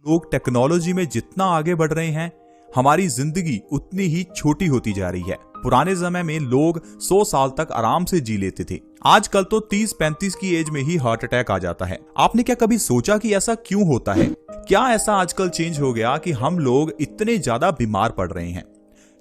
लोग टेक्नोलॉजी में जितना आगे बढ़ रहे हैं, हमारी जिंदगी उतनी ही छोटी होती जा रही है। पुराने समय में लोग 100 साल तक आराम से जी लेते थे, आजकल तो 30-35 की एज में ही हार्ट अटैक आ जाता है। आपने क्या कभी सोचा कि ऐसा क्यों होता है? क्या ऐसा आजकल चेंज हो गया कि हम लोग इतने ज्यादा बीमार पड़ रहे हैं?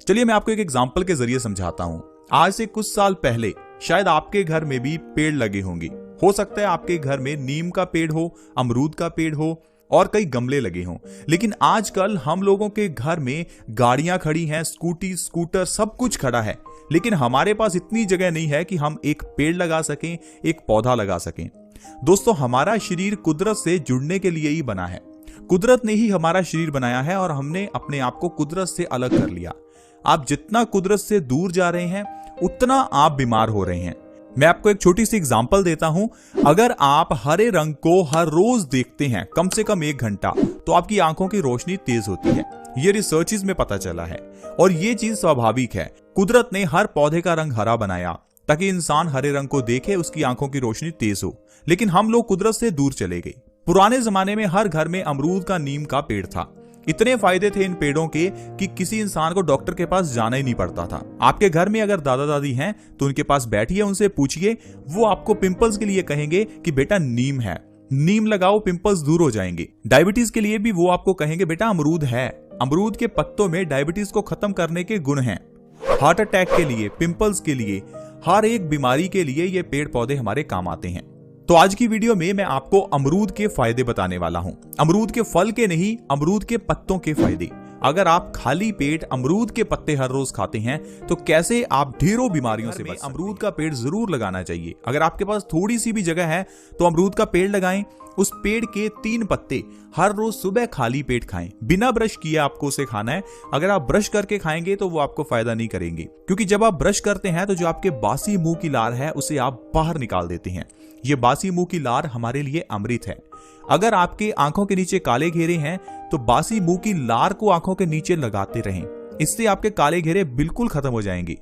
चलिए मैं आपको एक एग्जांपल के जरिए समझाता हूं। आज से कुछ साल पहले शायद आपके घर में भी पेड़ लगे होंगे। हो सकता है आपके घर में नीम का पेड़ हो, अमरूद का पेड़ हो और कई गमले लगे हों। लेकिन आजकल हम लोगों के घर में गाड़ियां खड़ी हैं, स्कूटी, स्कूटर, सब कुछ खड़ा है, लेकिन हमारे पास इतनी जगह नहीं है कि हम एक पेड़ लगा सकें, एक पौधा लगा सकें। दोस्तों, हमारा शरीर कुदरत से जुड़ने के लिए ही बना है। कुदरत ने ही हमारा शरीर बनाया है और हमने अपने आप को कुदरत से अलग कर लिया। आप जितना कुदरत से दूर जा रहे हैं, उतना आप बीमार हो रहे हैं। मैं आपको एक छोटी सी एग्जांपल देता हूं। अगर आप हरे रंग को हर रोज देखते हैं कम से कम 1 घंटा, तो आपकी आंखों की रोशनी तेज होती है। ये रिसर्चेस में पता चला है और ये चीज स्वाभाविक है। कुदरत ने हर पौधे का रंग हरा बनाया ताकि इंसान हरे रंग को देखे, उसकी आंखों की रोशनी तेज हो। लेकिन हम लोग कुदरत से दूर चले गए। पुराने जमाने में हर घर में अमरूद का, नीम का पेड़ था। इतने फायदे थे इन पेड़ों के कि किसी इंसान को डॉक्टर के पास जाना ही नहीं पड़ता था। आपके घर में अगर दादा दादी हैं तो उनके पास बैठिए, उनसे पूछिए, वो आपको पिंपल्स के लिए कहेंगे कि बेटा नीम है, नीम लगाओ, पिंपल्स दूर हो जाएंगे। डायबिटीज के लिए भी वो आपको कहेंगे बेटा अमरूद है, अमरूद के पत्तों में डायबिटीज को खत्म करने के गुण हैं। हार्ट अटैक के लिए, पिंपल्स के लिए, हर एक बीमारी के लिए ये पेड़ पौधे हमारे काम आते हैं। तो आज की वीडियो में मैं आपको अमरूद के फायदे बताने वाला हूं। अमरूद के फल के नहीं, अमरूद के पत्तों के फायदे। अगर आप खाली पेट अमरूद के पत्ते हर रोज खाते हैं तो कैसे आप ढेरों बीमारियों से बच। अमरूद का पेड़ जरूर लगाना चाहिए। अगर आपके पास थोड़ी सी भी जगह है तो अमरूद का पेड़ लगाएं। उस पेड़ के 3 पत्ते हर रोज सुबह खाली पेट खाएं। बिना ब्रश किए आपको उसे खाना है। अगर आप ब्रश करके खाएंगे तो वो आपको फायदा नहीं करेंगे, क्योंकि जब आप ब्रश करते हैं तो जो आपके बासी मुंह की लार है उसे आप बाहर निकाल देते हैं। ये बासी मुंह की लार हमारे लिए अमृत है। अगर आपके आंखों के नीचे काले घेरे हैं तो बासी मुंह की लार को आंखों के नीचे लगाते रहें, इससे आपके काले घेरे बिल्कुल खत्म हो जाएंगे।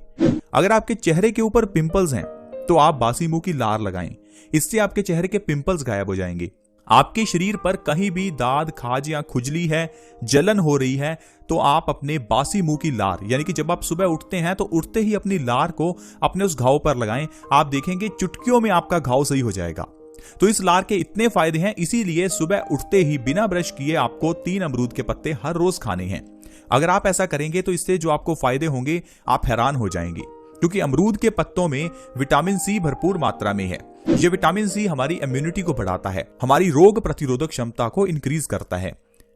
अगर आपके चेहरे के ऊपर पिंपल्स हैं तो आप बासी मुंह की लार लगाएं, इससे आपके चेहरे के पिंपल्स गायब हो जाएंगे। आपके शरीर पर कहीं भी दाद, खाज या खुजली है, जलन हो रही है, तो आप अपने बासी मुंह की लार, यानी कि जब आप सुबह उठते हैं तो उठते ही अपनी लार को अपने उस घाव पर लगाएं। आप देखेंगे चुटकियों में आपका घाव सही हो जाएगा। तो इस लार के इतने फायदे हैं, इसीलिए सुबह उठते ही बिना ब्रश किए आपको 3 अमरूद के पत्ते हर रोज खाने हैं। अगर आप ऐसा करेंगे तो इससे जो आपको फायदे होंगे आप हैरान हो जाएंगे, क्योंकि अमरूद के पत्तों में विटामिन सी भरपूर मात्रा में है। ये विटामिन सी हमारी इम्यूनिटी को बढ़ाता है, हमारी रोग प्रतिरोधक क्षमता को इंक्रीज करता है।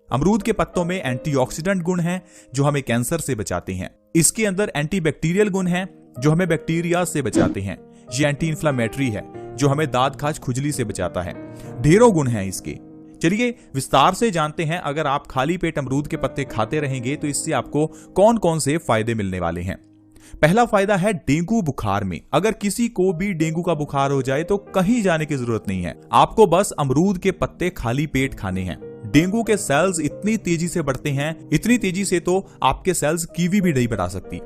अमरूद के पत्तों में एंटीऑक्सीडेंट गुण हैं जो हमें कैंसर से बचाते हैं। इसके अंदर एंटीबैक्टीरियल गुण हैं जो हमें बैक्टीरिया से बचाते हैं। ये एंटी इंफ्लेमेटरी है जो हमें दाद, खाज, खुजली से बचाता है। ढेरों गुण हैं इसके। चलिए विस्तार से जानते हैं। अगर आप खाली पेट अमरूद के पत्ते खाते रहेंगे तो इससे आपको कौन कौन से फायदे मिलने वाले हैं। पहला फायदा है डेंगू बुखार में। अगर किसी को भी डेंगू का बुखार हो जाए तो कहीं जाने की जरूरत नहीं है, आपको बस अमरूद के पत्ते खाली पेट खाने हैं। डेंगू के सेल्स इतनी तेजी से बढ़ते हैं, इतनी तेजी से तो आपके सेल्स कीवी भी नहीं बढ़ा सकती।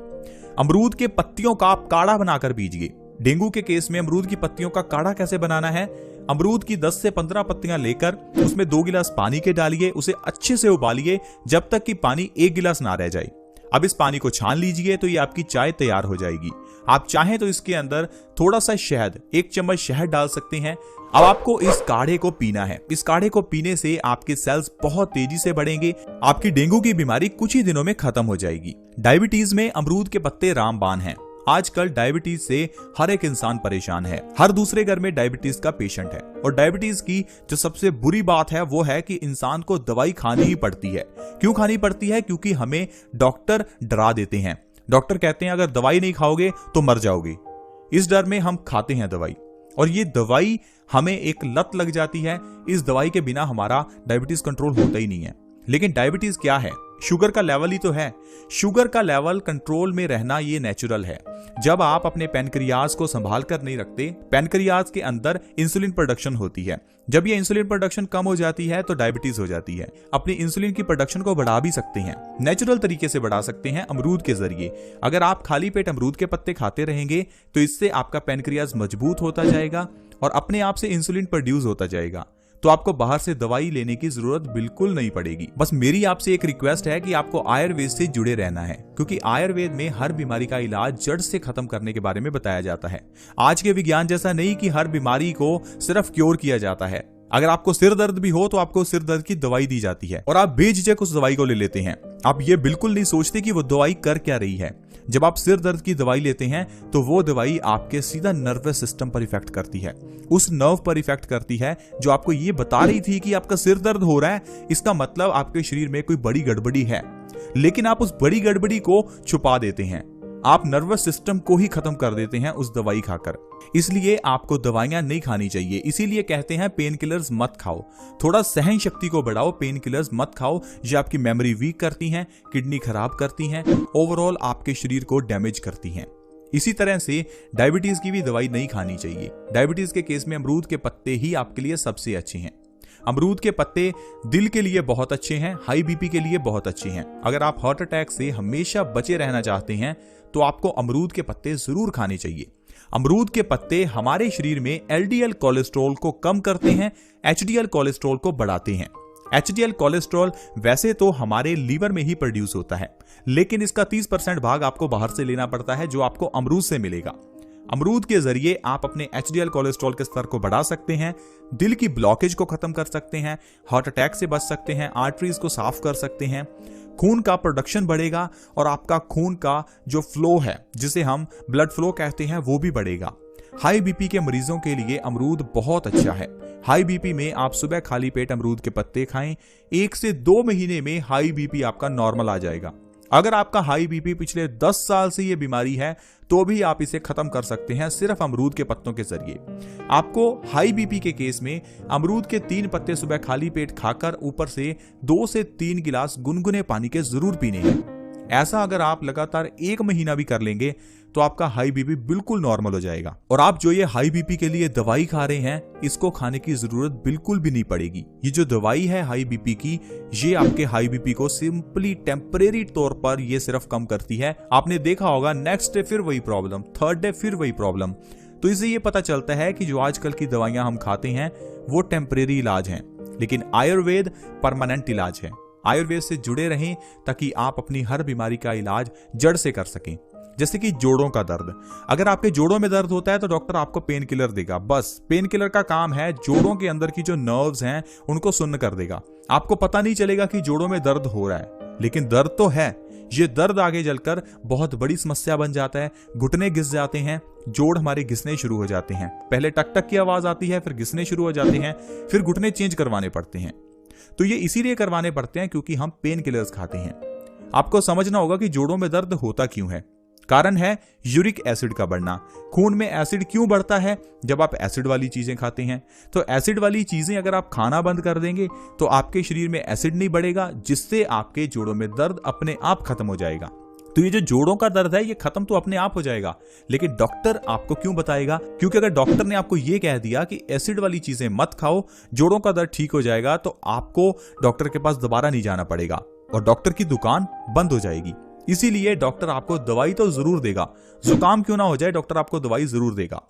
अमरूद के पत्तियों का आप काढ़ा बनाकर पीजिए। डेंगू के केस में अमरूद की पत्तियों का काढ़ा कैसे बनाना है? अमरूद की 10 से 15 पत्तियां लेकर उसमें 2 गिलास पानी के डालिए, उसे अच्छे से उबालिए जब तक कि पानी 1 गिलास ना रह जाए। अब इस पानी को छान लीजिए तो ये आपकी चाय तैयार हो जाएगी। आप चाहें तो इसके अंदर थोड़ा सा शहद, 1 चम्मच शहद डाल सकते हैं। अब आपको इस काढ़े को पीना है। इस काढ़े को पीने से आपके सेल्स बहुत तेजी से बढ़ेंगे। आपकी डेंगू की बीमारी कुछ ही दिनों में खत्म हो जाएगी। डायबिटीज में अमरूद के पत्ते रामबाण हैं। आजकल डायबिटीज से हर एक इंसान परेशान है। हर दूसरे घर में डायबिटीज का पेशेंट है। और डायबिटीज की जो सबसे बुरी बात है वो है कि इंसान को दवाई खानी ही पड़ती है। क्यों खानी पड़ती है? क्योंकि हमें डॉक्टर डरा देते हैं। डॉक्टर कहते हैं अगर दवाई नहीं खाओगे तो मर जाओगे। इस डर में हम खाते हैं दवाई, और ये दवाई हमें एक लत लग जाती है। इस दवाई के बिना हमारा डायबिटीज कंट्रोल होता ही नहीं है। लेकिन डायबिटीज क्या है? शुगर का लेवल ही तो है। शुगर का लेवल कंट्रोल में रहना ये नेचुरल है। जब आप अपने पैनक्रियाज को संभाल कर नहीं रखते, पैनक्रियाज के अंदर इंसुलिन प्रोडक्शन होती है। जब ये इंसुलिन प्रोडक्शन कम हो जाती है तो डायबिटीज हो जाती है। अपनी इंसुलिन की प्रोडक्शन को बढ़ा भी सकते हैं, नेचुरल तरीके से बढ़ा सकते हैं अमरूद के जरिए। अगर आप खाली पेट अमरूद के पत्ते खाते रहेंगे तो इससे आपका पैनक्रियाज मजबूत होता जाएगा और अपने आप से इंसुलिन प्रोड्यूस होता जाएगा। तो आपको बाहर से दवाई लेने की जरूरत बिल्कुल नहीं पड़ेगी। बस मेरी आपसे एक रिक्वेस्ट है कि आपको आयुर्वेद से जुड़े रहना है, क्योंकि आयुर्वेद में हर बीमारी का इलाज जड़ से खत्म करने के बारे में बताया जाता है। आज के विज्ञान जैसा नहीं कि हर बीमारी को सिर्फ क्योर किया जाता है। अगर आपको सिर दर्द भी हो तो आपको सिर दर्द की दवाई दी जाती है और आप बेझिझक उस दवाई को ले लेते हैं। आप ये बिल्कुल नहीं सोचते कि वो दवाई कर क्या रही है। जब आप सिर दर्द की दवाई लेते हैं तो वो दवाई आपके सीधा नर्वस सिस्टम पर इफेक्ट करती है, उस नर्व पर इफेक्ट करती है जो आपको ये बता रही थी कि आपका सिर दर्द हो रहा है, इसका मतलब आपके शरीर में कोई बड़ी गड़बड़ी है। लेकिन आप उस बड़ी गड़बड़ी को छुपा देते हैं, आप नर्वस सिस्टम को ही खत्म कर देते हैं उस दवाई खाकर। इसलिए आपको दवाइयां नहीं खानी चाहिए। इसीलिए कहते हैं पेन किलर्स मत खाओ, थोड़ा सहन शक्ति को बढ़ाओ, पेन किलर्स मत खाओ। ये आपकी मेमोरी वीक करती हैं, किडनी खराब करती हैं, ओवरऑल आपके शरीर को डैमेज करती हैं। इसी तरह से डायबिटीज की भी दवाई नहीं खानी चाहिए। डायबिटीज के केस में अमरूद के पत्ते ही आपके लिए सबसे अच्छे हैं। अमरूद के पत्ते दिल के लिए बहुत अच्छे हैं, हाई बीपी के लिए बहुत अच्छे हैं। अगर आप हार्ट अटैक से हमेशा बचे रहना चाहते हैं तो आपको अमरूद के पत्ते जरूर खाने चाहिए। अमरूद के पत्ते हमारे शरीर में एलडीएल कोलेस्ट्रॉल को कम करते हैं, एचडीएल कोलेस्ट्रॉल को बढ़ाते हैं। एचडीएल कोलेस्ट्रॉल वैसे तो हमारे लीवर में ही प्रोड्यूस होता है, लेकिन इसका 30% भाग आपको बाहर से लेना पड़ता है, जो आपको अमरूद से मिलेगा। अमरूद के जरिए आप अपने एचडीएल कोलेस्ट्रॉल के स्तर को बढ़ा सकते हैं, दिल की ब्लॉकेज को खत्म कर सकते हैं, हार्ट अटैक से बच सकते हैं, आर्टरीज को साफ कर सकते हैं, खून का प्रोडक्शन बढ़ेगा और आपका खून का जो फ्लो है, जिसे हम ब्लड फ्लो कहते हैं, वो भी बढ़ेगा। हाई बीपी के मरीजों के लिए अमरूद बहुत अच्छा है। हाई बीपी में आप सुबह खाली पेट अमरूद के पत्ते खाएं, 1 से 2 महीने में हाई बीपी आपका नॉर्मल आ जाएगा। अगर आपका हाई बीपी पिछले 10 साल से ये बीमारी है तो भी आप इसे खत्म कर सकते हैं सिर्फ अमरूद के पत्तों के जरिए। आपको हाई बीपी के केस में अमरूद के 3 पत्ते सुबह खाली पेट खाकर ऊपर से 2 से 3 गिलास गुनगुने पानी के जरूर पीने हैं। ऐसा अगर आप लगातार 1 महीना भी कर लेंगे तो आपका हाई बीपी बिल्कुल नॉर्मल हो जाएगा और आप जो ये हाई बीपी के लिए दवाई खा रहे हैं, इसको खाने की जरूरत बिल्कुल भी नहीं पड़ेगी। ये जो दवाई है हाई बीपी की, ये आपके हाई बीपी को सिंपली टेम्परेरी तौर पर ये सिर्फ कम करती है। आपने देखा होगा नेक्स्ट डे फिर वही प्रॉब्लम, थर्ड डे फिर वही प्रॉब्लम। तो इससे ये पता चलता है कि जो आजकल की दवाइयां हम खाते हैं वो टेम्परेरी इलाज हैं, लेकिन आयुर्वेद परमानेंट इलाज है। आयुर्वेद से जुड़े रहें ताकि आप अपनी हर बीमारी का इलाज जड़ से कर सकें। जैसे कि जोड़ों का दर्द, अगर आपके जोड़ों में दर्द होता है तो डॉक्टर आपको पेन किलर देगा। बस पेन किलर का काम है जोड़ों के अंदर की जो नर्व्स हैं उनको सुन्न कर देगा। आपको पता नहीं चलेगा कि जोड़ों में दर्द हो रहा है, लेकिन दर्द तो है। ये दर्द आगे चलकर बहुत बड़ी समस्या बन जाता है, घुटने घिस जाते हैं, जोड़ हमारे घिसने शुरू हो जाते हैं। पहले टक टक की आवाज आती है, फिर घिसने शुरू हो जाते हैं, फिर घुटने चेंज करवाने पड़ते हैं। तो ये इसीलिए करवाने पड़ते हैं क्योंकि हम पेन किलर्स खाते हैं। आपको समझना होगा कि जोड़ों में दर्द होता क्यों है। कारण है यूरिक एसिड का बढ़ना। खून में एसिड क्यों बढ़ता है? जब आप एसिड वाली चीजें खाते हैं। तो एसिड वाली चीजें अगर आप खाना बंद कर देंगे तो आपके शरीर में एसिड नहीं बढ़ेगा, जिससे आपके जोड़ों में दर्द अपने आप खत्म हो जाएगा। तो ये जो जोड़ों का दर्द है ये खत्म तो अपने आप हो जाएगा, लेकिन डॉक्टर आपको क्यों बताएगा? क्योंकि अगर डॉक्टर ने आपको ये कह दिया कि एसिड वाली चीजें मत खाओ, जोड़ों का दर्द ठीक हो जाएगा, तो आपको डॉक्टर के पास दोबारा नहीं जाना पड़ेगा और डॉक्टर की दुकान बंद हो जाएगी। इसीलिए डॉक्टर आपको दवाई तो जरूर देगा, जुकाम क्यों ना हो जाए डॉक्टर आपको दवाई जरूर देगा,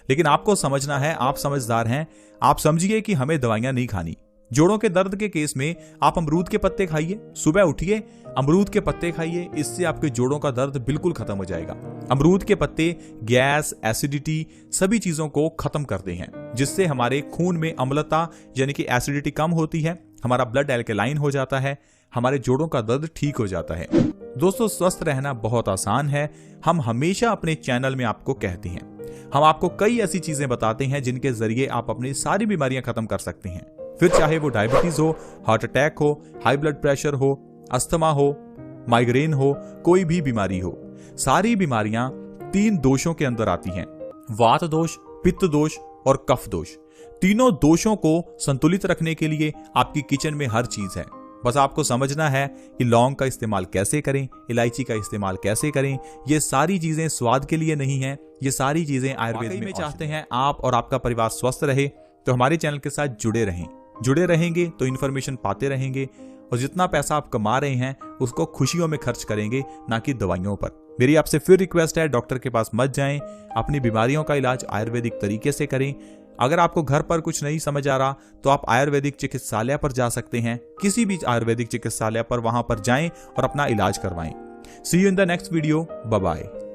लेकिन आपको समझना है, आप समझदार हैं, आप समझिए कि हमें दवाइयां नहीं खानी। जोड़ों के दर्द के केस में आप अमरूद के पत्ते खाइए, सुबह उठिए अमरूद के पत्ते खाइए, इससे आपके जोड़ों का दर्द बिल्कुल खत्म हो जाएगा। अमरूद के पत्ते गैस, एसिडिटी सभी चीजों को खत्म करते हैं, जिससे हमारे खून में अम्लता यानी कि एसिडिटी कम होती है, हमारा ब्लड एल्कलाइन हो जाता है, हमारे जोड़ों का दर्द ठीक हो जाता है। दोस्तों, स्वस्थ रहना बहुत आसान है। हम हमेशा अपने चैनल में आपको कहते हैं, हम आपको कई ऐसी चीजें बताते हैं जिनके जरिए आप अपनी सारी बीमारियां खत्म कर सकते हैं। फिर चाहे वो डायबिटीज हो, हार्ट अटैक हो, हाई ब्लड प्रेशर हो, अस्थमा हो, माइग्रेन हो, कोई भी बीमारी हो। सारी बीमारियां 3 दोषों के अंदर आती हैं, वात दोष, पित्त दोष और कफ दोष। तीनों दोषों को संतुलित रखने के लिए आपकी किचन में हर चीज है। बस आपको समझना है कि लौंग का इस्तेमाल कैसे करें, इलायची का इस्तेमाल कैसे करें। ये सारी चीजें स्वाद के लिए नहीं है, ये सारी चीजें आयुर्वेद में चाहते हैं आप और आपका परिवार स्वस्थ रहे, तो हमारे चैनल के साथ जुड़े रहें। जुड़े रहेंगे तो इन्फॉर्मेशन पाते रहेंगे और जितना पैसा आप कमा रहे हैं उसको खुशियों में खर्च करेंगे, ना कि दवाइयों पर। मेरी आपसे फिर रिक्वेस्ट है, डॉक्टर के पास मत जाएं, अपनी बीमारियों का इलाज आयुर्वेदिक तरीके से करें। अगर आपको घर पर कुछ नहीं समझ आ रहा तो आप आयुर्वेदिक चिकित्सालय पर जा सकते हैं, किसी भी आयुर्वेदिक चिकित्सालय पर, वहां पर जाएं और अपना इलाज करवाएं। See you in the next video, bye bye.